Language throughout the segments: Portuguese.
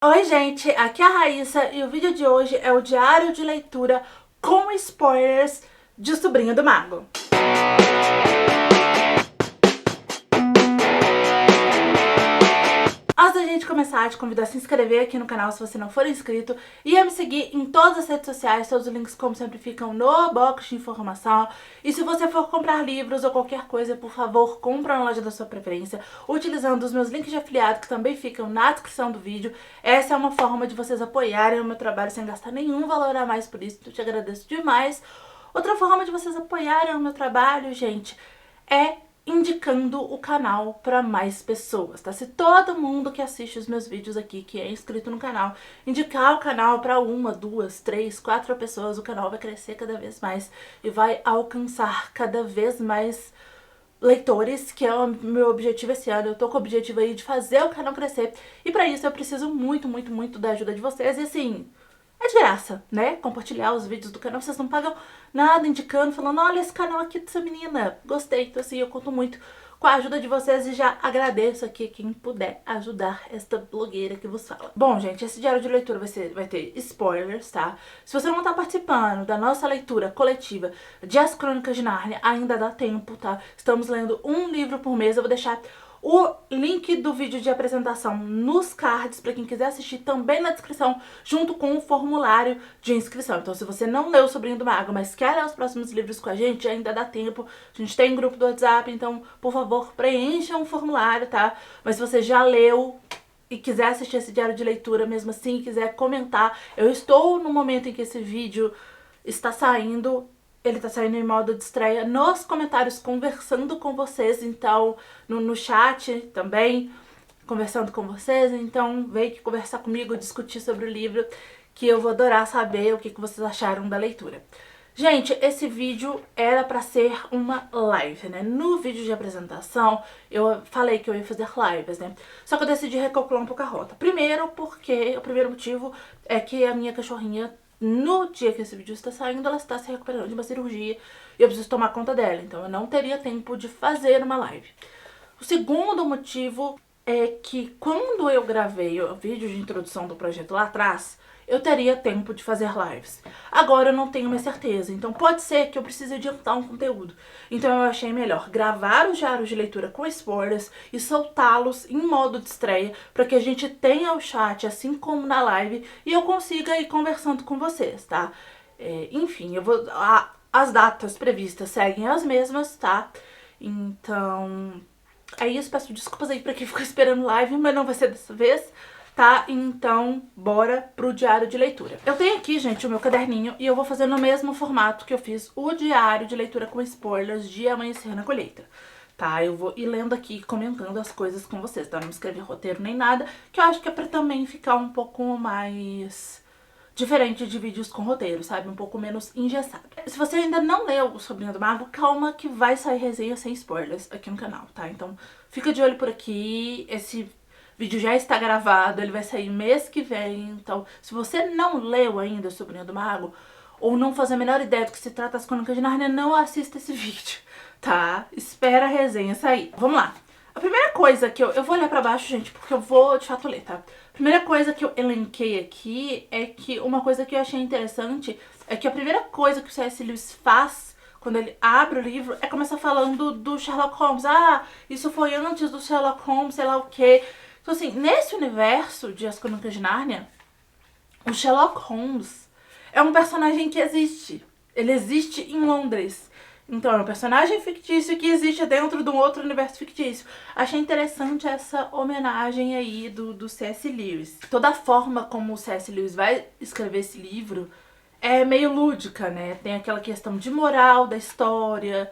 Oi gente, aqui é a Raíssa e o vídeo de hoje é o diário de leitura com spoilers de Sobrinho do Mago. Antes da gente começar, te convido a se inscrever aqui no canal se você não for inscrito e a me seguir em todas as redes sociais, todos os links como sempre ficam no box de informação. E se você for comprar livros ou qualquer coisa, por favor, compra na loja da sua preferência, utilizando os meus links de afiliado que também ficam na descrição do vídeo. Essa é uma forma de vocês apoiarem o meu trabalho sem gastar nenhum valor a mais por isso, então eu te agradeço demais. Outra forma de vocês apoiarem o meu trabalho, gente, é indicando o canal para mais pessoas, tá? Se todo mundo que assiste os meus vídeos aqui, que é inscrito no canal, indicar o canal para uma, duas, três, quatro pessoas, o canal vai crescer cada vez mais e vai alcançar cada vez mais leitores, que é o meu objetivo esse ano. Eu tô com o objetivo aí de fazer o canal crescer e para isso eu preciso muito da ajuda de vocês e assim... é de graça, né? Compartilhar os vídeos do canal, vocês não pagam nada indicando, falando, olha esse canal aqui dessa menina, gostei. Então assim, eu conto muito com a ajuda de vocês e já agradeço aqui quem puder ajudar esta blogueira que vos fala. Bom, gente, esse diário de leitura vai ter spoilers, tá? Se você não tá participando da nossa leitura coletiva de As Crônicas de Nárnia, ainda dá tempo, tá? Estamos lendo um livro por mês, eu vou deixar o link do vídeo de apresentação nos cards, para quem quiser assistir, também na descrição, junto com o formulário de inscrição. Então se você não leu O Sobrinho do Mago, mas quer ler os próximos livros com a gente, ainda dá tempo. A gente tem um grupo do WhatsApp, então por favor, preencha um formulário, tá? Mas se você já leu e quiser assistir esse diário de leitura mesmo assim, quiser comentar, eu estou no momento em que esse vídeo está saindo... ele tá saindo em modo de estreia nos comentários, conversando com vocês, então, no chat também, conversando com vocês, então vem aqui conversar comigo, discutir sobre o livro, que eu vou adorar saber o que vocês acharam da leitura. Gente, esse vídeo era pra ser uma live, né? No vídeo de apresentação, eu falei que eu ia fazer lives, né? Só que eu decidi recalcular um pouco a rota. Primeiro porque, o primeiro motivo é que a minha cachorrinha, no dia que esse vídeo está saindo, ela está se recuperando de uma cirurgia e eu preciso tomar conta dela, então eu não teria tempo de fazer uma live. O segundo motivo é que quando eu gravei o vídeo de introdução do projeto lá atrás, eu teria tempo de fazer lives. Agora eu não tenho mais certeza, então pode ser que eu precise adiantar um conteúdo. Então eu achei melhor gravar os diários de leitura com spoilers e soltá-los em modo de estreia, para que a gente tenha o chat assim como na live e eu consiga ir conversando com vocês, tá? Enfim, as datas previstas seguem as mesmas, tá? Então... é isso, peço desculpas aí pra quem ficou esperando live, mas não vai ser dessa vez, tá? Então, bora pro diário de leitura. Eu tenho aqui, gente, o meu caderninho e eu vou fazer no mesmo formato que eu fiz o diário de leitura com spoilers de Amanhecer na Colheita, tá? Eu vou ir lendo aqui, comentando as coisas com vocês, tá? Não escrevi roteiro nem nada, que eu acho que é pra também ficar um pouco mais... diferente de vídeos com roteiro, sabe? Um pouco menos engessado. Se você ainda não leu O Sobrinho do Mago, calma que vai sair resenha sem spoilers aqui no canal, tá? Então fica de olho por aqui, esse vídeo já está gravado, ele vai sair mês que vem, então se você não leu ainda O Sobrinho do Mago, ou não faz a menor ideia do que se trata as Crônicas de Nárnia, não assista esse vídeo, tá? Espera a resenha sair. Vamos lá. A primeira coisa que eu vou olhar pra baixo, gente, porque eu vou de fato ler, tá? A primeira coisa que eu elenquei aqui é que uma coisa que eu achei interessante é que a primeira coisa que o C.S. Lewis faz quando ele abre o livro é começar falando do Sherlock Holmes. Ah, isso foi antes do Sherlock Holmes, sei lá o quê. Então assim, nesse universo de As Crônicas de Nárnia, o Sherlock Holmes é um personagem que existe. Ele existe em Londres. Então é um personagem fictício que existe dentro de um outro universo fictício. Achei interessante essa homenagem aí do C.S. Lewis. Toda a forma como o C.S. Lewis vai escrever esse livro é meio lúdica, né? Tem aquela questão de moral da história.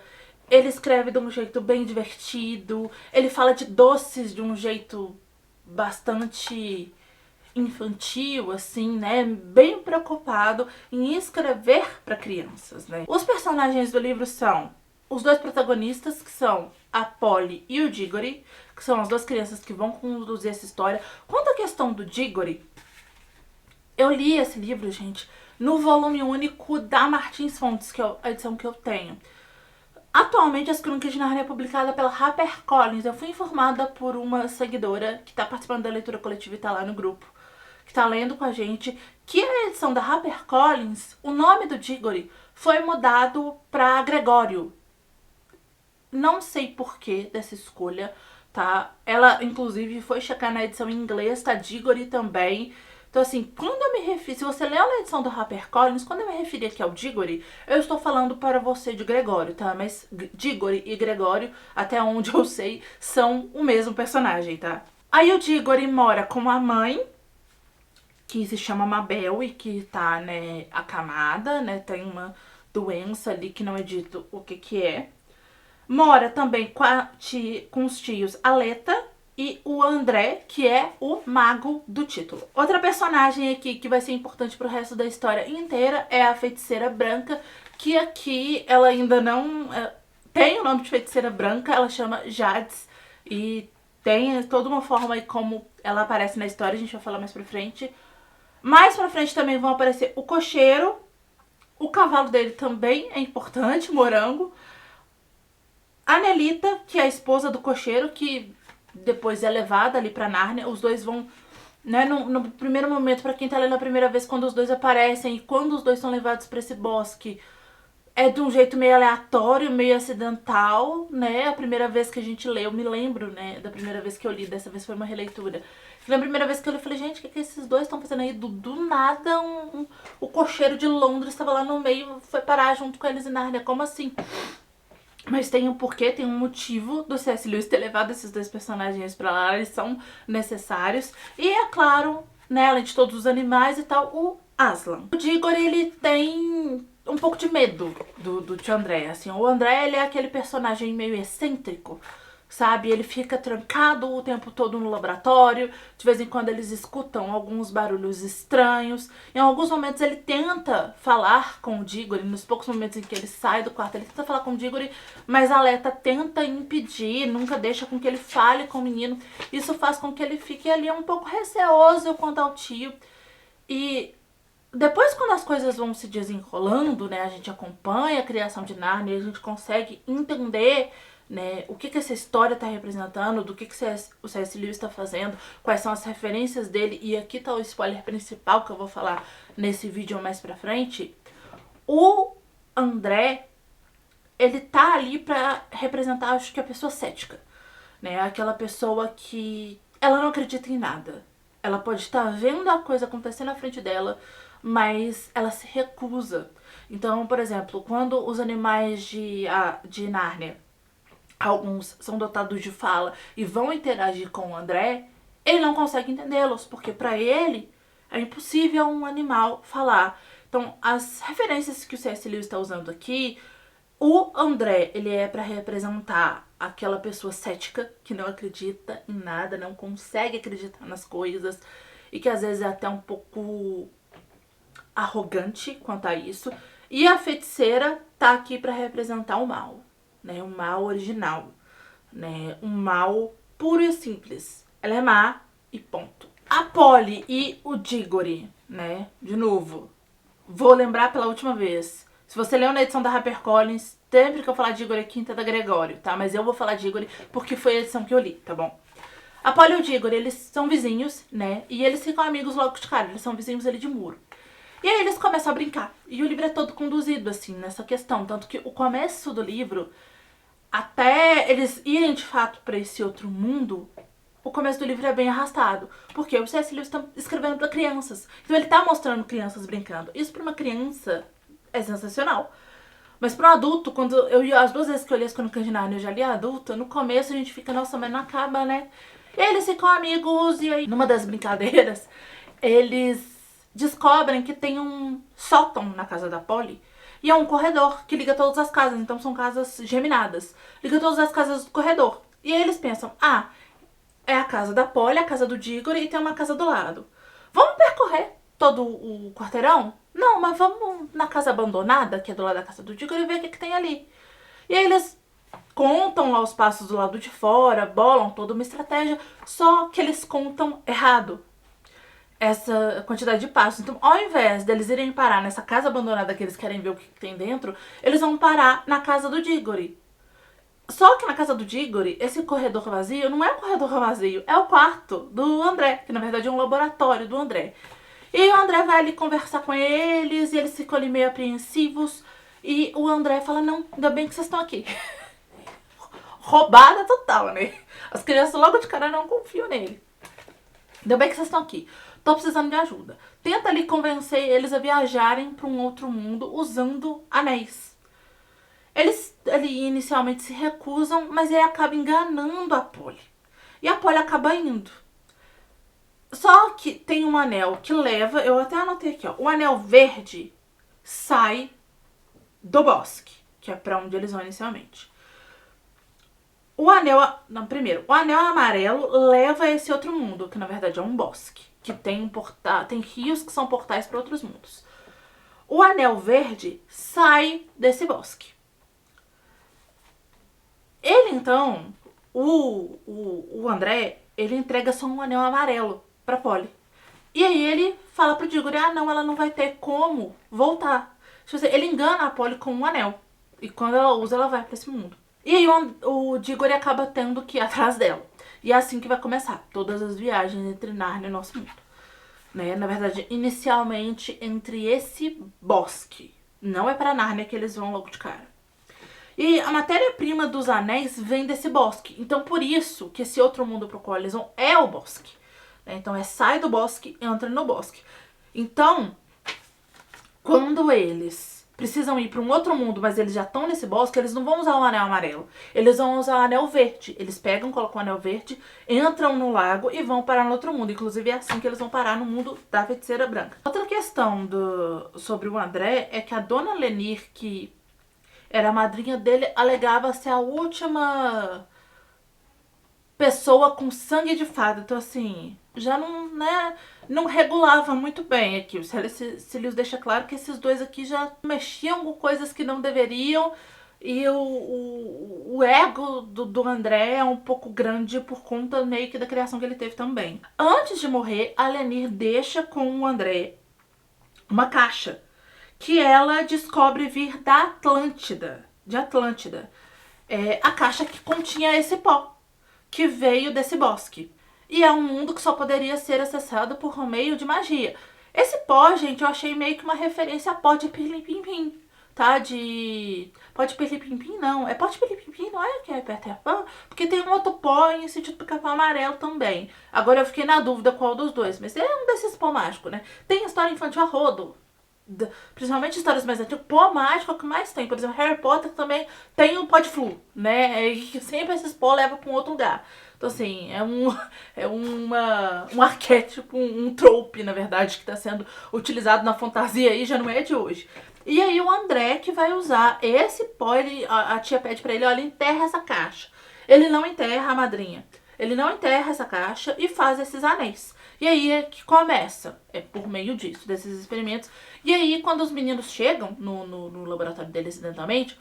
Ele escreve de um jeito bem divertido. Ele fala de doces de um jeito bastante infantil, assim, né, bem preocupado em escrever para crianças, né. Os personagens do livro são os dois protagonistas, que são a Polly e o Diggory, que são as duas crianças que vão conduzir essa história. Quanto à questão do Diggory, eu li esse livro, gente, no volume único da Martins Fontes, que é a edição que eu tenho. Atualmente, As Crônicas de Nárnia é publicada pela HarperCollins. Eu fui informada por uma seguidora que tá participando da leitura coletiva e tá lá no grupo, que tá lendo com a gente, que na edição da HarperCollins, o nome do Diggory foi mudado pra Gregório. Não sei porquê dessa escolha, tá? Ela, inclusive, foi checar na edição em inglês, tá? Diggory também. Então, assim, quando eu me refiro... Se você leu na edição do HarperCollins, quando eu me referi aqui ao Diggory, eu estou falando para você de Gregório, tá? Mas Diggory e Gregório, até onde eu sei, são o mesmo personagem, tá? Aí o Diggory mora com a mãe, que se chama Mabel e que tá, né, acamada, né? Tem uma doença ali que não é dito o que é. Mora também com os tios Aleta e o André, que é o mago do título. Outra personagem aqui que vai ser importante pro resto da história inteira é a Feiticeira Branca, que aqui ela ainda não tem o nome de Feiticeira Branca, ela chama Jades e tem toda uma forma aí como ela aparece na história, a gente vai falar mais pra frente. Mais pra frente também vão aparecer o cocheiro, o cavalo dele também é importante, Morango. A Nelita, que é a esposa do cocheiro, que depois é levada ali pra Nárnia. Os dois vão, né, no primeiro momento, pra quem tá lendo a primeira vez, quando os dois aparecem e quando os dois são levados pra esse bosque, é de um jeito meio aleatório, meio acidental, né? A primeira vez que a gente lê, eu me lembro, né, da primeira vez que eu li, dessa vez foi uma releitura. Na primeira vez que eu li, eu falei, gente, o que esses dois estão fazendo aí? Do nada, o cocheiro de Londres estava lá no meio, foi parar junto com eles em Nárnia, como assim? Mas tem um porquê, tem um motivo do C.S. Lewis ter levado esses dois personagens pra lá, eles são necessários. E é claro, né, além de todos os animais e tal, o Aslan. O Diggory, ele tem um pouco de medo do tio André, assim. O André, ele é aquele personagem meio excêntrico, sabe? Ele fica trancado o tempo todo no laboratório, de vez em quando eles escutam alguns barulhos estranhos. Em alguns momentos ele tenta falar com o Diggory, nos poucos momentos em que ele sai do quarto, ele tenta falar com o Diggory, mas a Aleta tenta impedir, nunca deixa com que ele fale com o menino. Isso faz com que ele fique ali um pouco receoso quanto ao tio. E depois, quando as coisas vão se desenrolando, né, a gente acompanha a criação de Nárnia, a gente consegue entender, né, o que essa história está representando, do que o C.S. Lewis está fazendo, quais são as referências dele, e aqui tá o spoiler principal que eu vou falar nesse vídeo mais pra frente. O André, ele tá ali pra representar, acho que a pessoa cética, né, aquela pessoa que ela não acredita em nada. Ela pode estar vendo a coisa acontecer na frente dela, mas ela se recusa. Então, por exemplo, quando os animais de Nárnia, alguns são dotados de fala e vão interagir com o André, ele não consegue entendê-los, porque para ele é impossível um animal falar. Então, as referências que o C.S. Lewis está usando aqui, o André, ele é para representar aquela pessoa cética que não acredita em nada, não consegue acreditar nas coisas e que às vezes é até um pouco arrogante quanto a isso. E a feiticeira tá aqui para representar o mal, né? O mal original, né? Um mal puro e simples. Ela é má e ponto. A Polly e o Diggory, né? De novo, vou lembrar pela última vez. Se você leu na edição da HarperCollins, sempre que eu falar Diggory aqui, é da Gregório, tá? Mas eu vou falar Diggory porque foi a edição que eu li, tá bom? A Polly e o Diggory, eles são vizinhos, né? E eles ficam amigos logo de cara, eles são vizinhos ali de muro. E aí eles começam a brincar. E o livro é todo conduzido, assim, nessa questão. Tanto que o começo do livro, até eles irem de fato pra esse outro mundo, o começo do livro é bem arrastado. Porque o C.S. Lewis tá escrevendo pra crianças. Então ele tá mostrando crianças brincando. Isso pra uma criança é sensacional. Mas pra um adulto, as duas vezes que eu li As Crônicas de Nárnia, eu já li adulta, no começo a gente fica, nossa, mas não acaba, né? E aí eles ficam amigos, e aí, numa das brincadeiras, eles descobrem que tem um sótão na casa da Polly e é um corredor que liga todas as casas, então são casas geminadas, liga todas as casas do corredor. E aí eles pensam, é a casa da Polly, a casa do Diggory e tem uma casa do lado. Vamos percorrer todo o quarteirão? Não, mas vamos na casa abandonada, que é do lado da casa do Diggory, e ver o que tem ali. E aí eles contam lá os passos do lado de fora, bolam toda uma estratégia, só que eles contam errado essa quantidade de passos. Então, ao invés deles irem parar nessa casa abandonada que eles querem ver o que tem dentro, eles vão parar na casa do Diggory. Só que na casa do Digory, esse corredor vazio não é um corredor vazio, é o quarto do André, que na verdade é um laboratório do André. E aí o André vai ali conversar com eles, e eles ficam ali meio apreensivos. E o André fala, não, ainda bem que vocês estão aqui. Roubada total, né? As crianças logo de cara não confiam nele. Ainda bem que vocês estão aqui. Tô precisando de ajuda. Tenta ali convencer eles a viajarem para um outro mundo usando anéis. Eles ali inicialmente se recusam, mas aí acaba enganando a Polly. E a Polly acaba indo. Só que tem um anel que leva, eu até anotei aqui, ó. O anel verde sai do bosque, que é pra onde eles vão inicialmente. O anel, não, primeiro, o anel amarelo leva a esse outro mundo, que na verdade é um bosque, que tem tem rios que são portais para outros mundos. O anel verde sai desse bosque. Ele então, o André, ele entrega só um anel amarelo pra Polly. E aí ele fala pro Digory, ah não, ela não vai ter como voltar. Ele engana a Polly com um anel. E quando ela usa, ela vai pra esse mundo. E aí o Digory acaba tendo que ir atrás dela. E é assim que vai começar todas as viagens entre Narnia e nosso mundo. Né? Na verdade, inicialmente entre esse bosque. Não é pra Narnia que eles vão logo de cara. E a matéria-prima dos anéis vem desse bosque. Então, por isso que esse outro mundo pro qual eles vão é o bosque. Então, sai do bosque e entra no bosque. Então, quando eles precisam ir para um outro mundo, mas eles já estão nesse bosque, eles não vão usar o anel amarelo. Eles vão usar o anel verde. Eles pegam, colocam o anel verde, entram no lago e vão parar no outro mundo. Inclusive, é assim que eles vão parar no mundo da Feiticeira Branca. Outra questão sobre o André é que a Dona Lenir, que era a madrinha dele, alegava ser a última pessoa com sangue de fada. Então, assim, já não, né, não regulava muito bem aqui. O C.S. Lewis deixa claro que esses dois aqui já mexiam com coisas que não deveriam. E o ego do André é um pouco grande por conta meio que da criação que ele teve também. Antes de morrer, a Lenir deixa com o André uma caixa que ela descobre vir da Atlântida, de Atlântida. A caixa que continha esse pó, que veio desse bosque. E é um mundo que só poderia ser acessado por meio de magia. Esse pó, gente, eu achei meio que uma referência a pó de pirlim-pim-pim, tá? Pó de pirlim-pim-pim, não. É pó de pirlim-pim-pim, não é que é Peter Pan? Porque tem um outro pó em sentido pica-pau amarelo também. Agora eu fiquei na dúvida qual dos dois, mas é um desses pó mágico, né? Tem história infantil a rodo. Principalmente histórias mais antigas, pó mágico é o que mais tem. Por exemplo, Harry Potter também tem um pó de flu, né? E sempre esses pó levam para um outro lugar. Então, assim, um arquétipo, um trope, na verdade, que está sendo utilizado na fantasia e já não é de hoje. E aí o André que vai usar esse pó, a tia pede para ele, olha, enterra essa caixa. Ele não enterra a madrinha. Ele não enterra essa caixa e faz esses anéis. E aí é que começa, por meio disso, desses experimentos. E aí, quando os meninos chegam no laboratório dele acidentalmente,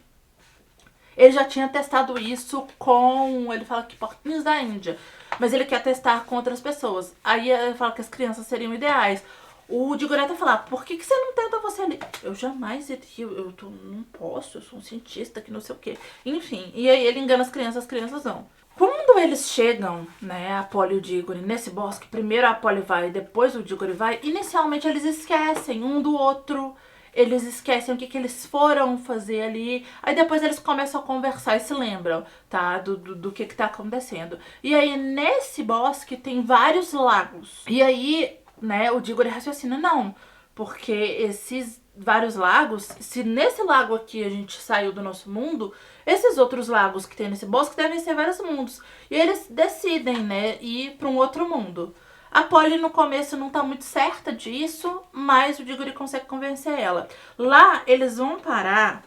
ele já tinha testado isso com, ele fala que porquinhos da Índia, mas ele quer testar com outras pessoas. Aí ele fala que as crianças seriam ideais. O Digory fala, por que você não tenta você ali? Eu jamais iria, não posso, eu sou um cientista que não sei o quê. Enfim, e aí ele engana as crianças não. Quando eles chegam, né, a Polly e o Digory nesse bosque, primeiro a Polly vai, depois o Digory vai, inicialmente eles esquecem um do outro, eles esquecem o que eles foram fazer ali, aí depois eles começam a conversar e se lembram, tá, do que tá acontecendo. E aí nesse bosque tem vários lagos, e aí, né, o Digory raciocina, não, porque esses vários lagos, se nesse lago aqui a gente saiu do nosso mundo, esses outros lagos que tem nesse bosque devem ser vários mundos. E eles decidem, né, ir para um outro mundo. A Polly no começo não tá muito certa disso, mas o Digory consegue convencer ela. Lá eles vão parar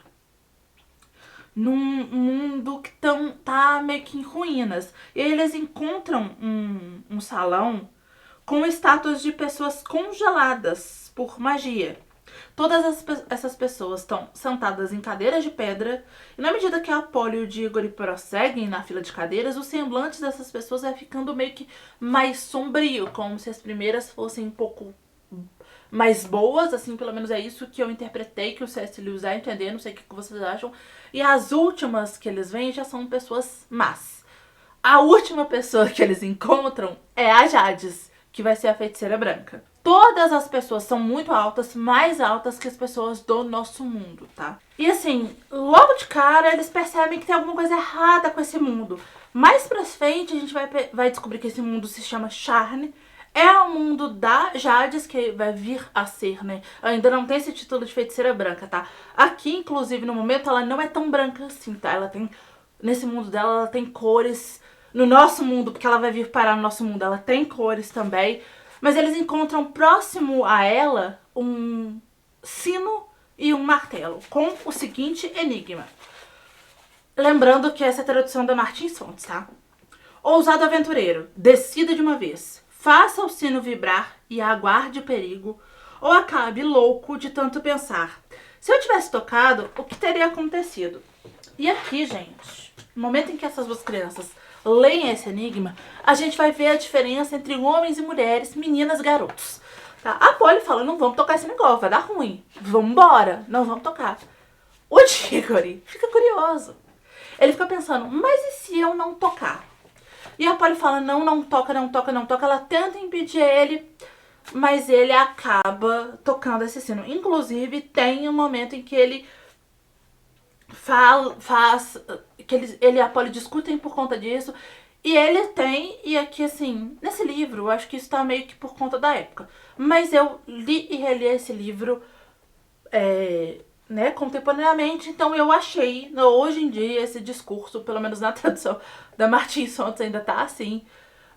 num mundo que tá meio que em ruínas. E aí eles encontram um salão com estátuas de pessoas congeladas por magia. Todas essas pessoas estão sentadas em cadeiras de pedra, e na medida que a Polly e o Digory prosseguem na fila de cadeiras, o semblante dessas pessoas vai ficando meio que mais sombrio, como se as primeiras fossem um pouco mais boas, assim, pelo menos é isso que eu interpretei, que o C.S. Lewis vai entender, não sei o que vocês acham. E as últimas que eles veem já são pessoas más. A última pessoa que eles encontram é a Jades, que vai ser a feiticeira branca. Todas as pessoas são muito altas, mais altas que as pessoas do nosso mundo, tá? E assim, logo de cara eles percebem que tem alguma coisa errada com esse mundo. Mais pra frente a gente vai descobrir que esse mundo se chama Sharn. É o mundo da Jades, que vai vir a ser, né? Ainda não tem esse título de feiticeira branca, tá? Aqui, inclusive, no momento, ela não é tão branca assim, tá? Ela tem, nesse mundo dela, ela tem cores. No nosso mundo, porque ela vai vir parar no nosso mundo, ela tem cores também. Mas eles encontram próximo a ela um sino e um martelo, com o seguinte enigma. Lembrando que essa é a tradução da Martins Fontes, tá? Ousado aventureiro, decida de uma vez. Faça o sino vibrar e aguarde o perigo, ou acabe louco de tanto pensar. Se eu tivesse tocado, o que teria acontecido? E aqui, gente, no momento em que essas duas crianças leem esse enigma, a gente vai ver a diferença entre homens e mulheres, meninas e garotos. Tá? A Polly fala, não vamos tocar esse negócio, vai dar ruim. Vambora, não vamos tocar. O Diggory fica curioso. Ele fica pensando, mas e se eu não tocar? E a Polly fala, não, não toca, não toca, não toca. Ela tenta impedir ele, mas ele acaba tocando esse sino. Inclusive, tem um momento em que ele que ele e a Polly discutem por conta disso. E ele tem, e aqui assim, nesse livro, eu acho que isso tá meio que por conta da época. Mas eu li e reli esse livro né, contemporaneamente, então eu achei, hoje em dia, esse discurso, pelo menos na tradução da Martins Fontes, ainda tá assim,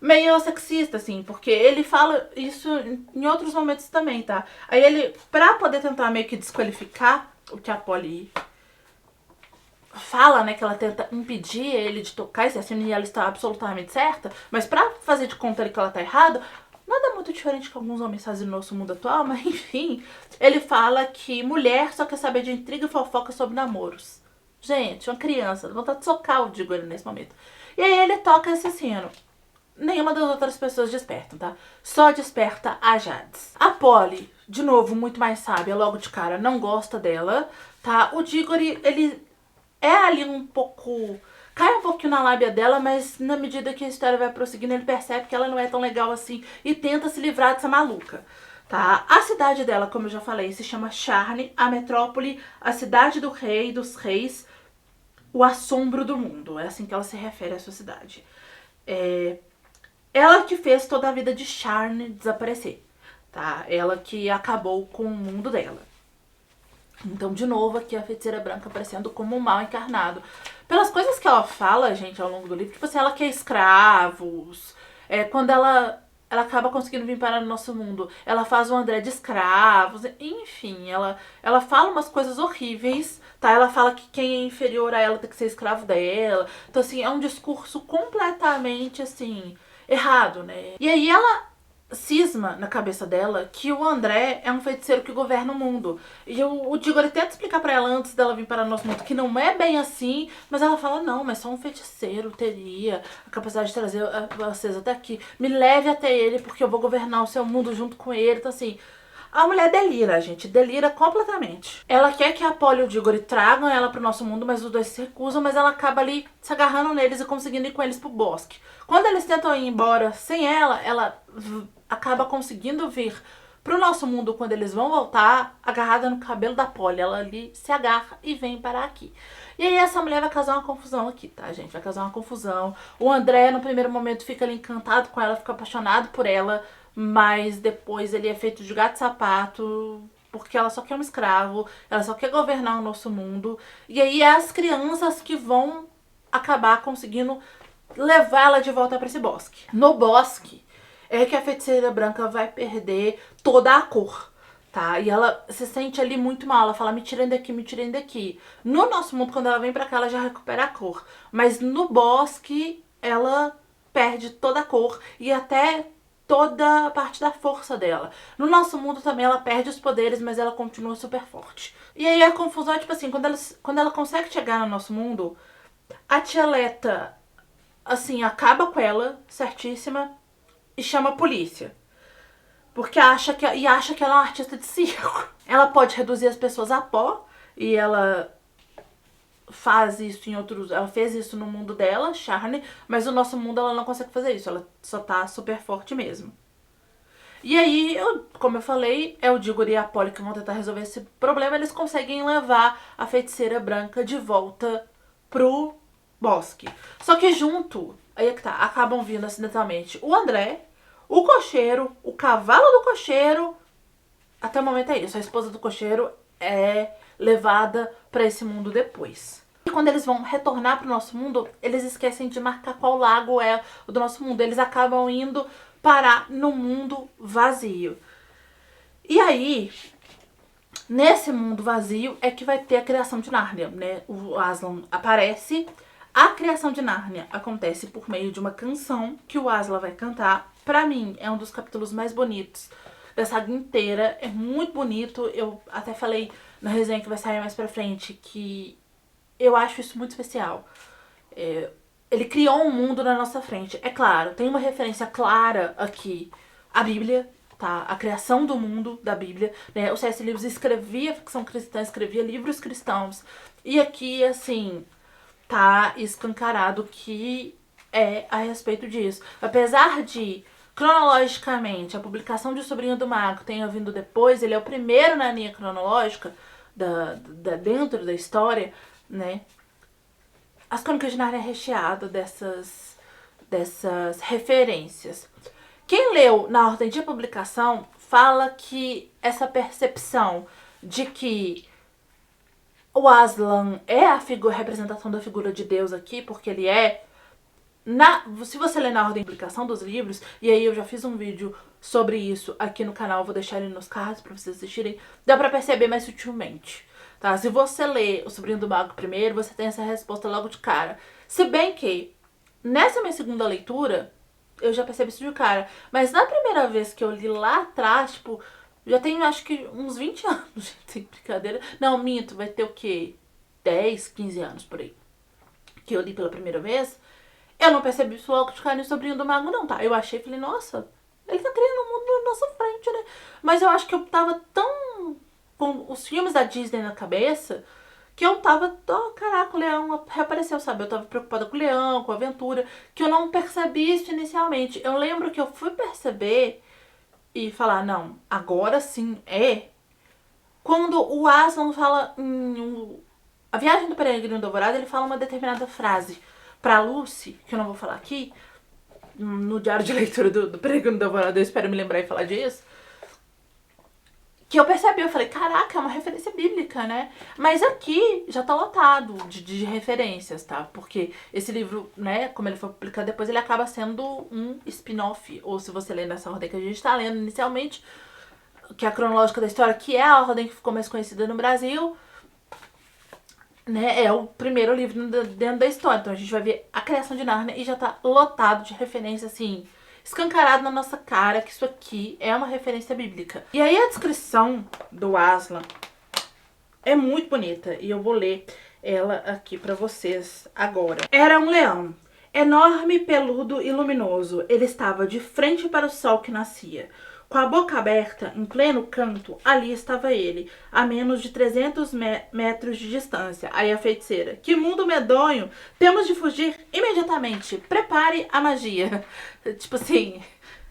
meio sexista, assim, porque ele fala isso em outros momentos também, tá? Aí ele, pra poder tentar meio que desqualificar o que a Polly fala, né, que ela tenta impedir ele de tocar esse sino e ela está absolutamente certa, mas pra fazer de conta que ela tá errada, nada muito diferente que alguns homens fazem no nosso mundo atual, mas enfim, ele fala que mulher só quer saber de intriga e fofoca sobre namoros. Gente, uma criança, dá vontade de socar o Diggory nesse momento. E aí ele toca esse sino. Nenhuma das outras pessoas despertam, tá? Só desperta a Jades. A Polly, de novo, muito mais sábia, logo de cara, não gosta dela, tá? O Diggory, ele é ali um pouco... Cai um pouquinho na lábia dela, mas na medida que a história vai prosseguindo, ele percebe que ela não é tão legal assim e tenta se livrar dessa maluca, tá? A cidade dela, como eu já falei, se chama Sharn, a metrópole, a cidade do rei, dos reis, o assombro do mundo. É assim que ela se refere à sua cidade. Ela que fez toda a vida de Sharn desaparecer, tá? Ela que acabou com o mundo dela. Então, de novo, aqui a feiticeira branca aparecendo como um mal encarnado. Pelas coisas que ela fala, gente, ao longo do livro, tipo assim, ela quer escravos. Quando ela acaba conseguindo vir para o nosso mundo, ela faz o André de escravos. Enfim, ela fala umas coisas horríveis, tá? Ela fala que quem é inferior a ela tem que ser escravo dela. Então, assim, é um discurso completamente, assim, errado, né? E aí ela cisma na cabeça dela que o André é um feiticeiro que governa o mundo. E o Diggory tenta explicar pra ela antes dela vir para o nosso mundo que não é bem assim, mas ela fala, não, mas só um feiticeiro teria a capacidade de trazer vocês até aqui. Me leve até ele porque eu vou governar o seu mundo junto com ele. Então assim, a mulher delira, gente, delira completamente. Ela quer que a Polly e o Diggory tragam ela pro nosso mundo, mas os dois se recusam, mas ela acaba ali se agarrando neles e conseguindo ir com eles pro bosque. Quando eles tentam ir embora sem ela acaba conseguindo vir pro nosso mundo quando eles vão voltar, agarrada no cabelo da Polly. Ela ali se agarra e vem parar aqui. E aí essa mulher vai causar uma confusão aqui, tá, gente? Vai causar uma confusão. O André, no primeiro momento, fica ali encantado com ela, fica apaixonado por ela, mas depois ele é feito de gato e sapato, porque ela só quer um escravo, ela só quer governar o nosso mundo. E aí é as crianças que vão acabar conseguindo levar ela de volta pra esse bosque. No bosque é que a feiticeira branca vai perder toda a cor, tá? E ela se sente ali muito mal, ela fala, me tirem daqui, me tirem daqui. No nosso mundo, quando ela vem pra cá, ela já recupera a cor. Mas no bosque, ela perde toda a cor e até toda a parte da força dela. No nosso mundo também ela perde os poderes, mas ela continua super forte. E aí a confusão é tipo assim, quando ela consegue chegar no nosso mundo, a tia Leta, assim, acaba com ela, certíssima, e chama a polícia. Porque acha que ela é uma artista de circo. Ela pode reduzir as pessoas a pó, e ela faz isso em outros... Ela fez isso no mundo dela, Charne, mas no nosso mundo ela não consegue fazer isso. Ela só tá super forte mesmo. E aí, como eu falei, é o Diggory e a Polly que vão tentar resolver esse problema. Eles conseguem levar a feiticeira branca de volta pro bosque. Só que junto, aí é que tá, acabam vindo acidentalmente o André, o cocheiro, o cavalo do cocheiro. Até o momento é isso. A esposa do cocheiro é levada pra esse mundo depois. E quando eles vão retornar pro nosso mundo, eles esquecem de marcar qual lago é o do nosso mundo. Eles acabam indo parar no mundo vazio. E aí, nesse mundo vazio é que vai ter a criação de Nárnia, né? O Aslan aparece. A criação de Nárnia acontece por meio de uma canção que o Aslan vai cantar. Pra mim, é um dos capítulos mais bonitos da saga inteira. É muito bonito. Eu até falei na resenha que vai sair mais pra frente que eu acho isso muito especial. Ele criou um mundo na nossa frente. É claro, tem uma referência clara aqui à Bíblia, tá? A criação do mundo da Bíblia, né? O C.S. Lewis escrevia ficção cristã, escrevia livros cristãos. E aqui, assim, tá escancarado que é a respeito disso. Apesar de, cronologicamente, a publicação de O Sobrinho do Mago tenha vindo depois, ele é o primeiro na linha cronológica dentro da história, né? As Crônicas de Nárnia é recheado dessas referências. Quem leu na ordem de publicação fala que essa percepção de que o Aslan é a representação da figura de Deus aqui, porque ele é... se você ler na ordem de publicação dos livros, e aí eu já fiz um vídeo sobre isso aqui no canal, vou deixar ele nos cards pra vocês assistirem, dá pra perceber mais sutilmente. Tá? Se você lê O Sobrinho do Mago primeiro, você tem essa resposta logo de cara. Se bem que, nessa minha segunda leitura, eu já percebi isso de cara. Mas na primeira vez que eu li lá atrás, tipo, já tem acho que uns 20 anos, gente, sem brincadeira. Não, minto, vai ter o quê? 10, 15 anos por aí. Que eu li pela primeira vez. Eu não percebi isso logo de cara no Sobrinho do Mago, não, tá? Eu achei, falei, nossa, ele tá criando um mundo na nossa frente, né? Mas eu acho que eu tava tão... com os filmes da Disney na cabeça, que eu tava, caraca, o leão reapareceu, sabe? Eu tava preocupada com o leão, com a aventura, que eu não percebi isso inicialmente. Eu lembro que eu fui perceber e falar, não, agora sim é. Quando o Aslan fala A Viagem do Peregrino do Alvorada, ele fala uma determinada frase pra Lucy, que eu não vou falar aqui, no diário de leitura do Peregrino do Alvorada, eu espero me lembrar e falar disso, que eu percebi, eu falei, caraca, é uma referência bíblica, né? Mas aqui já tá lotado de referências, tá? Porque esse livro, né, como ele foi publicado depois, ele acaba sendo um spin-off. Ou se você ler nessa ordem que a gente tá lendo inicialmente, que é a cronológica da história, que é a ordem que ficou mais conhecida no Brasil, né, é o primeiro livro dentro da história. Então a gente vai ver a criação de Nárnia e já tá lotado de referência, assim... escancarado na nossa cara que isso aqui é uma referência bíblica. E aí a descrição do Aslan é muito bonita e eu vou ler ela aqui pra vocês agora. Era um leão, enorme, peludo e luminoso. Ele estava de frente para o sol que nascia. Com a boca aberta, em pleno canto, ali estava ele, a menos de 300 metros de distância. Aí a feiticeira: que mundo medonho! Temos de fugir imediatamente. Prepare a magia. Tipo assim,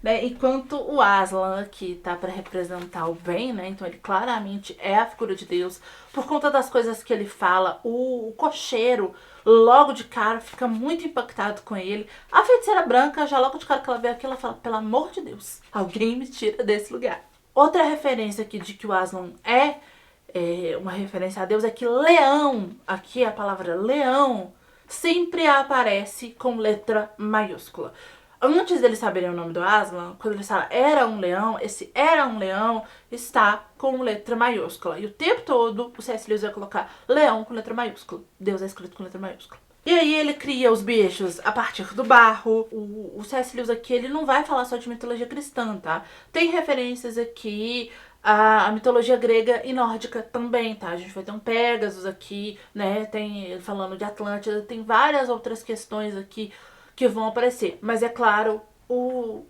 né? Enquanto o Aslan aqui tá pra representar o bem, né? Então ele claramente é a figura de Deus. Por conta das coisas que ele fala, o cocheiro logo de cara fica muito impactado com ele. A feiticeira branca, já logo de cara que ela vê aquilo, ela fala, pelo amor de Deus, alguém me tira desse lugar. Outra referência aqui de que o Aslan é uma referência a Deus é que leão, aqui a palavra leão, sempre aparece com letra maiúscula. Antes deles saberem o nome do Aslan, quando eles falam era um leão, esse era um leão está com letra maiúscula. E o tempo todo o C.S. Lewis vai colocar leão com letra maiúscula. Deus é escrito com letra maiúscula. E aí ele cria os bichos a partir do barro. O C.S. Lewis aqui, ele não vai falar só de mitologia cristã, tá? Tem referências aqui a mitologia grega e nórdica também, tá? A gente vai ter um Pégasus aqui, né? Tem falando de Atlântida, tem várias outras questões aqui que vão aparecer. Mas é claro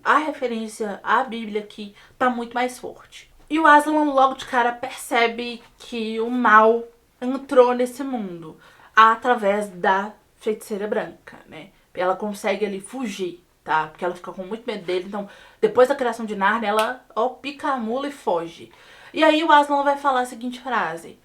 a referência à Bíblia aqui tá muito mais forte. E o Aslan logo de cara percebe que o mal entrou nesse mundo através da feiticeira branca, né? Ela consegue ali fugir, tá? Porque ela fica com muito medo dele. Então, depois da criação de Narnia, ela pica a mula e foge. E aí o Aslan vai falar a seguinte frase: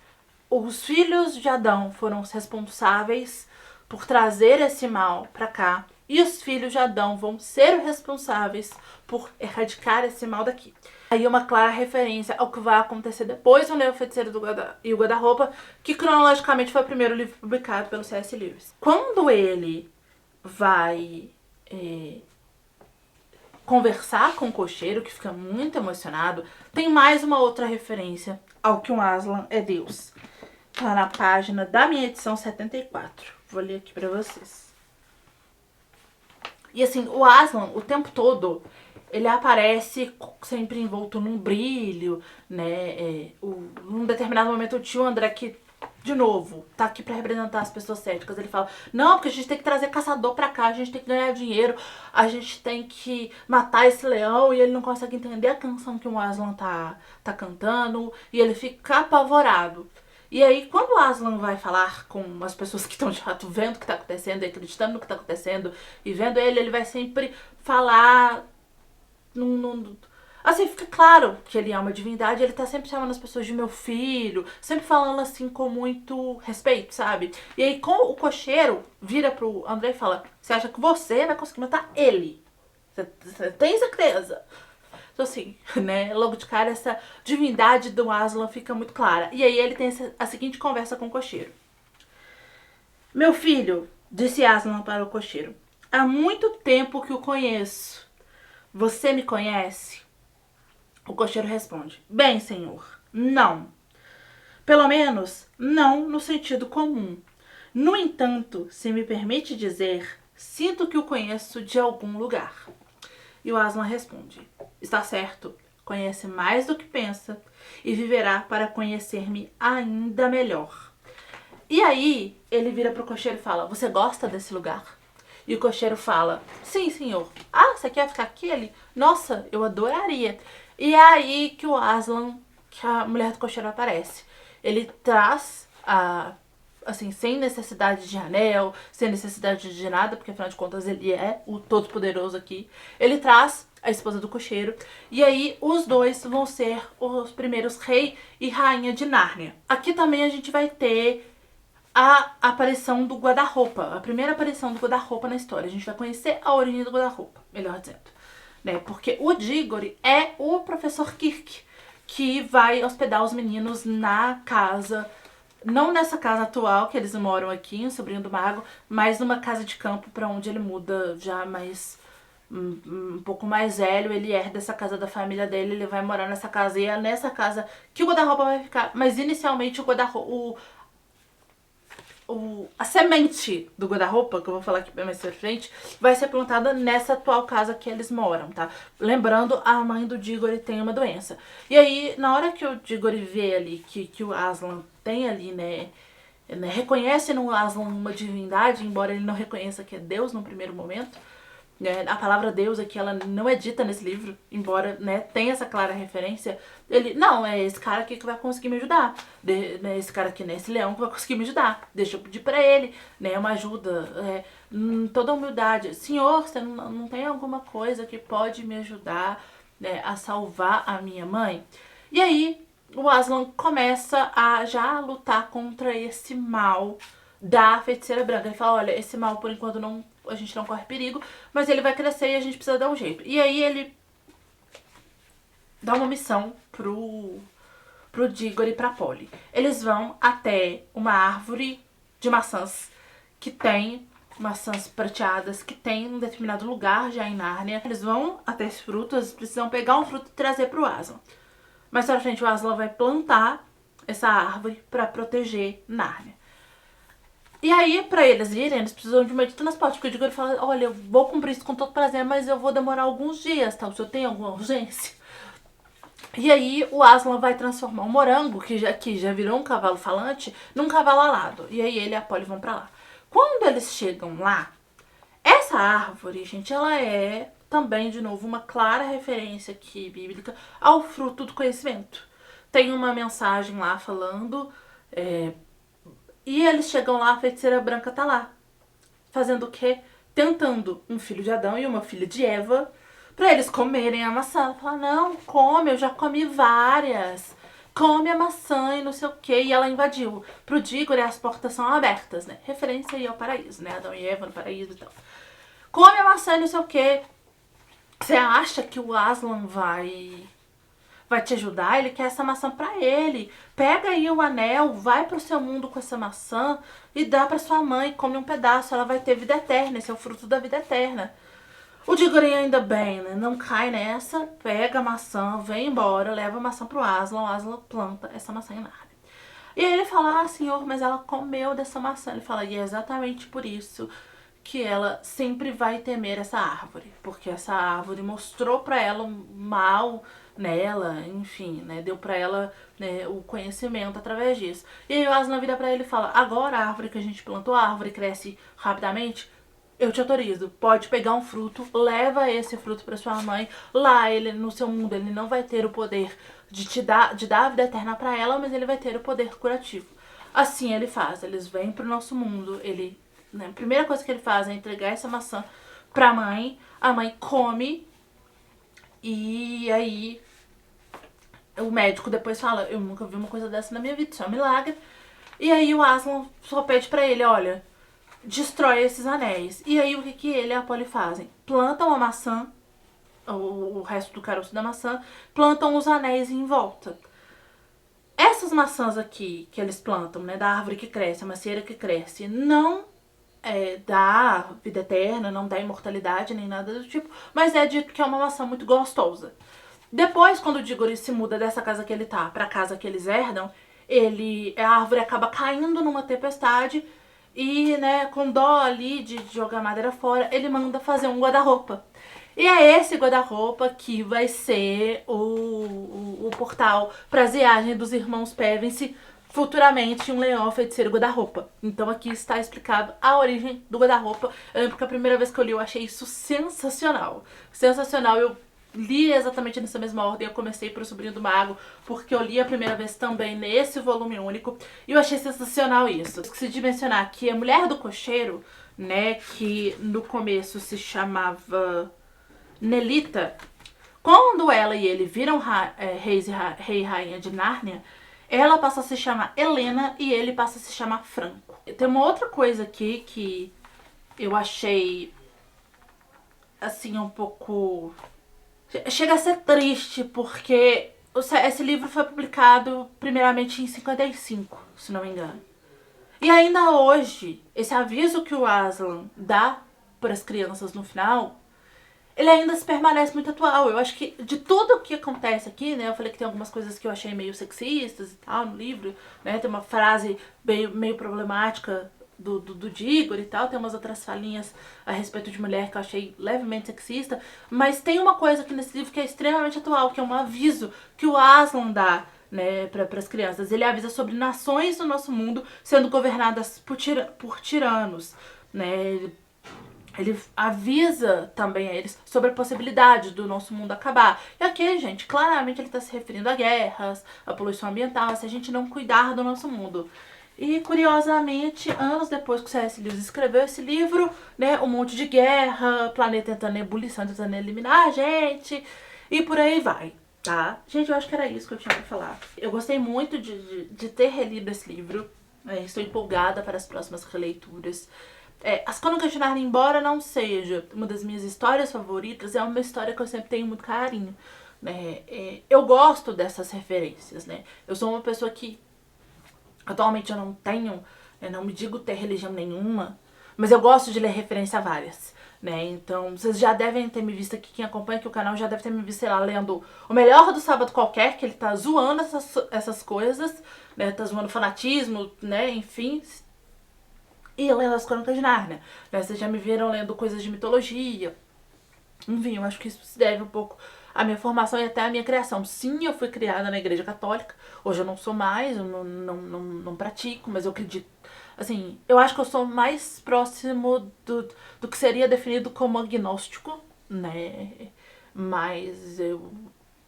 os filhos de Adão foram os responsáveis por trazer esse mal pra cá. E os filhos de Adão vão ser os responsáveis por erradicar esse mal daqui. Aí uma clara referência ao que vai acontecer depois do Leo Feiticeiro e o Guarda-Roupa, que cronologicamente foi o primeiro livro publicado pelo C.S. Lewis. Quando ele vai conversar com o cocheiro, que fica muito emocionado, tem mais uma outra referência ao que um Aslan é Deus. Tá na página da minha edição 74. Vou ler aqui pra vocês. E assim, o Aslan, o tempo todo, ele aparece sempre envolto num brilho, né? Num determinado momento o tio André, que, de novo, tá aqui pra representar as pessoas céticas, ele fala: não, porque a gente tem que trazer caçador pra cá, a gente tem que ganhar dinheiro, a gente tem que matar esse leão, e ele não consegue entender a canção que o Aslan tá cantando, e ele fica apavorado. E aí, quando o Aslan vai falar com as pessoas que estão de fato vendo o que está acontecendo e acreditando no que está acontecendo e vendo ele vai sempre falar assim, fica claro que ele é uma divindade, ele tá sempre chamando as pessoas de meu filho, sempre falando assim com muito respeito, sabe? E aí, com o cocheiro, vira pro André e fala: você acha que você vai conseguir matar ele? Você tem certeza? Então assim, né, logo de cara essa divindade do Aslan fica muito clara. E aí ele tem a seguinte conversa com o cocheiro: meu filho, disse Aslan para o cocheiro, há muito tempo que o conheço. Você me conhece? O cocheiro responde: bem, senhor, não. Pelo menos, não no sentido comum. No entanto, se me permite dizer, sinto que o conheço de algum lugar. E o Aslan responde: está certo, conhece mais do que pensa e viverá para conhecer-me ainda melhor. E aí ele vira pro cocheiro e fala: você gosta desse lugar? E o cocheiro fala: sim, senhor. Ah, você quer ficar aqui? Ele: nossa, eu adoraria. E é aí que o Aslan, que a mulher do cocheiro aparece. Ele traz assim, sem necessidade de anel, sem necessidade de nada, porque afinal de contas ele é o todo-poderoso aqui. Ele traz a esposa do cocheiro, e aí os dois vão ser os primeiros rei e rainha de Nárnia. Aqui também a gente vai ter a aparição do guarda-roupa, a primeira aparição do guarda-roupa na história. A gente vai conhecer a origem do guarda-roupa, melhor dizendo, né? Porque o Digory é o professor Kirk, que vai hospedar os meninos na casa, não nessa casa atual que eles moram aqui, em Sobrinho do Mago, mas numa casa de campo para onde ele muda já mais um pouco mais velho. Ele herda essa casa da família dele, ele vai morar nessa casa, e é nessa casa que o guarda-roupa vai ficar. Mas inicialmente o guarda-roupa, a semente do guarda-roupa, que eu vou falar aqui mais pra frente, vai ser plantada nessa atual casa que eles moram, tá? Lembrando, a mãe do Digory tem uma doença. E aí, na hora que o Digory vê ali que o Aslan tem ali, né, reconhece no Aslan uma divindade, embora ele não reconheça que é Deus no primeiro momento, né? A palavra Deus aqui, ela não é dita nesse livro, embora, né, tenha essa clara referência. Ele: não, é esse cara aqui que vai conseguir me ajudar, esse cara aqui, né, esse leão que vai conseguir me ajudar, deixa eu pedir pra ele, né, uma ajuda, toda humildade. Senhor, você não tem alguma coisa que pode me ajudar, né, a salvar a minha mãe? E aí o Aslan começa a já lutar contra esse mal da feiticeira branca. Ele fala: olha, esse mal por enquanto a gente não corre perigo, mas ele vai crescer e a gente precisa dar um jeito. E aí ele dá uma missão pro Digory e pra Polly. Eles vão até uma árvore de maçãs que tem maçãs prateadas, que tem um determinado lugar já em Nárnia. Eles vão até esse fruto, eles precisam pegar um fruto e trazer pro Aslan. Mais pra frente o Aslan vai plantar essa árvore pra proteger Nárnia. E aí, pra eles irem, eles precisam de uma de transporte, porque o Digory fala: olha, eu vou cumprir isso com todo prazer, mas eu vou demorar alguns dias, tá? O senhor tem alguma urgência? E aí o Aslan vai transformar o morango, que já virou um cavalo falante, num cavalo alado. E aí ele e a Polly vão pra lá. Quando eles chegam lá, essa árvore, gente, ela é também, de novo, uma clara referência aqui bíblica ao fruto do conhecimento. Tem uma mensagem lá falando, e eles chegam lá, a feiticeira branca tá lá. Fazendo o quê? Tentando um filho de Adão e uma filha de Eva pra eles comerem a maçã. Ela fala, não, come, eu já comi várias. Come a maçã e não sei o quê. E ela invadiu. Pro Dígore as portas são abertas, né? Referência aí ao paraíso, né? Adão e Eva no paraíso e tal. Come a maçã e não sei o quê. Você acha que o Aslan vai te ajudar? Ele quer essa maçã pra ele. Pega aí o anel, vai pro seu mundo com essa maçã e dá pra sua mãe, come um pedaço, ela vai ter vida eterna, esse é o fruto da vida eterna. O Dígore ainda bem, né? Não cai nessa, pega a maçã, vem embora, leva a maçã pro Aslan, o Aslan planta essa maçã em Nárnia. E aí ele fala, ah, senhor, mas ela comeu dessa maçã. Ele fala, e é exatamente por isso que ela sempre vai temer essa árvore, porque essa árvore mostrou pra ela um mal nela, enfim, né, deu pra ela, né, o conhecimento através disso. E aí o Aslan vira pra ele e fala, agora a árvore que a gente plantou, a árvore cresce rapidamente, eu te autorizo, pode pegar um fruto, leva esse fruto pra sua mãe, lá ele, no seu mundo, ele não vai ter o poder de dar a vida eterna pra ela, mas ele vai ter o poder curativo. Assim ele faz, eles vêm pro nosso mundo, ele, né, a primeira coisa que ele faz é entregar essa maçã pra mãe, a mãe come, e aí o médico depois fala, eu nunca vi uma coisa dessa na minha vida, isso é um milagre. E aí o Aslan só pede pra ele, olha, destrói esses anéis. E aí o que ele e a Polly fazem? Plantam a maçã, o resto do caroço da maçã, plantam os anéis em volta. Essas maçãs aqui que eles plantam, né, da árvore que cresce, a macieira que cresce, não dá vida eterna, não dá imortalidade nem nada do tipo, mas é dito que é uma maçã muito gostosa. Depois, quando o Dígore se muda dessa casa que ele tá pra casa que eles herdam, a árvore acaba caindo numa tempestade e, né, com dó ali de jogar madeira fora, ele manda fazer um guarda-roupa. E é esse guarda-roupa que vai ser o portal para as viagens dos irmãos Pevensey, futuramente um leão feiticeiro guarda-roupa. Então aqui está explicado a origem do guarda-roupa. Eu lembro que a primeira vez que eu li eu achei isso sensacional. Sensacional, eu li exatamente nessa mesma ordem, eu comecei pro Sobrinho do Mago, porque eu li a primeira vez também nesse volume único, e eu achei sensacional isso. Esqueci de mencionar que a mulher do cocheiro, né, que no começo se chamava Nelita, quando ela e ele viram rei e rainha de Nárnia, ela passa a se chamar Helena e ele passa a se chamar Franco. Tem uma outra coisa aqui que eu achei, assim, um pouco... Chega a ser triste, porque esse livro foi publicado primeiramente em 55, se não me engano. E ainda hoje, esse aviso que o Aslan dá para as crianças no final, ele ainda se permanece muito atual. Eu acho que de tudo o que acontece aqui, né, eu falei que tem algumas coisas que eu achei meio sexistas e tal no livro, né, tem uma frase meio problemática do Dígore e tal, tem umas outras falinhas a respeito de mulher que eu achei levemente sexista, mas tem uma coisa aqui nesse livro que é extremamente atual, que é um aviso que o Aslan dá, né, para as crianças. Ele avisa sobre nações do nosso mundo sendo governadas por tiranos, né, ele avisa também a eles sobre a possibilidade do nosso mundo acabar. E aqui, gente, claramente ele está se referindo a guerras, a poluição ambiental, se a gente não cuidar do nosso mundo. E, curiosamente, anos depois que o C.S. Lewis escreveu esse livro, né, um monte de guerra, planeta entrando em ebulição, tentando eliminar a gente, e por aí vai, tá? Gente, eu acho que era isso que eu tinha pra falar. Eu gostei muito de ter relido esse livro, estou empolgada para as próximas releituras. As Crônicas de Nárnia, embora não seja uma das minhas histórias favoritas, é uma história que eu sempre tenho muito carinho, né? Eu gosto dessas referências, né? Eu sou uma pessoa que atualmente eu não tenho, não me digo ter religião nenhuma, mas eu gosto de ler referência a várias, né? Então vocês já devem ter me visto aqui, quem acompanha aqui o canal já deve ter me visto, sei lá, lendo O Melhor do Sábado Qualquer, que ele tá zoando essas coisas, né? Tá zoando fanatismo, né? Enfim... E lendo as Crônicas de Nárnia, né? Vocês já me viram lendo coisas de mitologia. Enfim, eu acho que isso se deve um pouco à minha formação e até à minha criação. Sim, eu fui criada na igreja católica. Hoje eu não sou mais, eu não pratico, mas eu acredito. Assim, eu acho que eu sou mais próximo do que seria definido como agnóstico, né? Mas eu,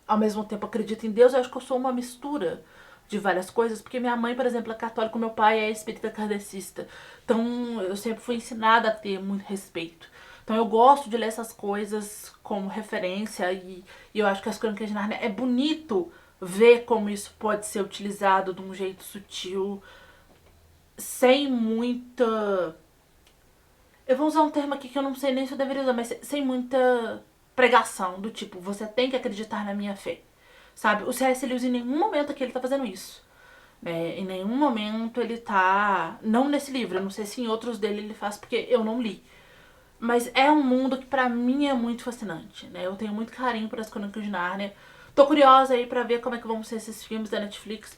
ao mesmo tempo, acredito em Deus. Eu acho que eu sou uma mistura de várias coisas, porque minha mãe, por exemplo, é católica, meu pai é espírita kardecista. Então, eu sempre fui ensinada a ter muito respeito. Então, eu gosto de ler essas coisas como referência e eu acho que as Crônicas de Nárnia é bonito ver como isso pode ser utilizado de um jeito sutil, sem muita... Eu vou usar um termo aqui que eu não sei nem se eu deveria usar, mas sem muita pregação, do tipo, você tem que acreditar na minha fé. Sabe? O C.S. Lewis em nenhum momento aqui ele tá fazendo isso. Né? Em nenhum momento ele tá... Não nesse livro, eu não sei se em outros dele ele faz, porque eu não li. Mas é um mundo que pra mim é muito fascinante, né? Eu tenho muito carinho por As Crônicas de Nárnia. Tô curiosa aí pra ver como é que vão ser esses filmes da Netflix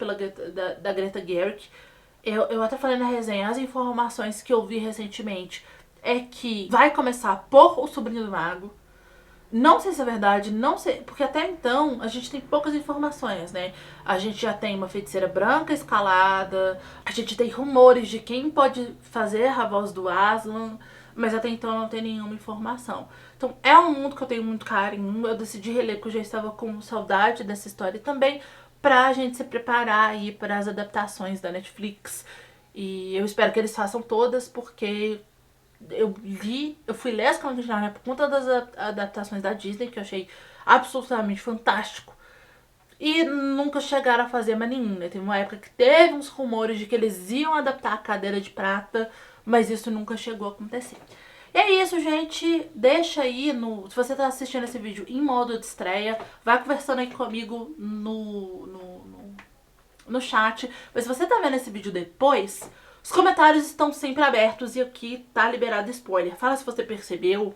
da Greta Gerwig. Eu até falei na resenha, as informações que eu vi recentemente é que vai começar por O Sobrinho do Mago. Não sei se é verdade, não sei, porque até então a gente tem poucas informações, né? A gente já tem uma feiticeira branca escalada, a gente tem rumores de quem pode fazer a voz do Aslan, mas até então não tem nenhuma informação. Então é um mundo que eu tenho muito carinho, eu decidi reler porque eu já estava com saudade dessa história também, pra gente se preparar aí para as adaptações da Netflix. E eu espero que eles façam todas, porque eu fui ler As Crônicas de Nárnia por conta das adaptações da Disney, que eu achei absolutamente fantástico. E nunca chegaram a fazer mais nenhum, né? Teve uma época que teve uns rumores de que eles iam adaptar a Cadeira de Prata, mas isso nunca chegou a acontecer. E é isso, gente. Deixa aí no... Se você tá assistindo esse vídeo em modo de estreia, vai conversando aí comigo no chat. Mas se você tá vendo esse vídeo depois, os comentários estão sempre abertos e aqui tá liberado spoiler. Fala se você percebeu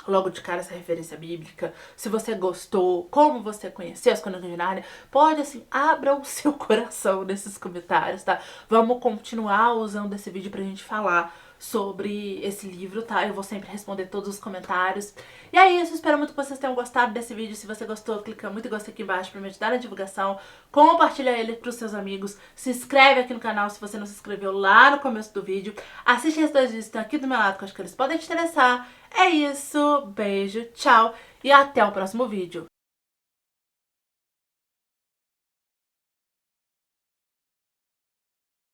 logo de cara essa referência bíblica, se você gostou, como você conheceu As Crônicas de Nárnia. Pode, assim, abra o seu coração nesses comentários, tá? Vamos continuar usando esse vídeo pra gente falar sobre esse livro, tá? Eu vou sempre responder todos os comentários. E é isso, espero muito que vocês tenham gostado desse vídeo. Se você gostou, clica muito em gostei aqui embaixo pra me ajudar na divulgação. Compartilha ele pros seus amigos. Se inscreve aqui no canal se você não se inscreveu lá no começo do vídeo. Assiste esses dois vídeos que estão aqui do meu lado, que eu acho que eles podem te interessar. É isso, beijo, tchau e até o próximo vídeo.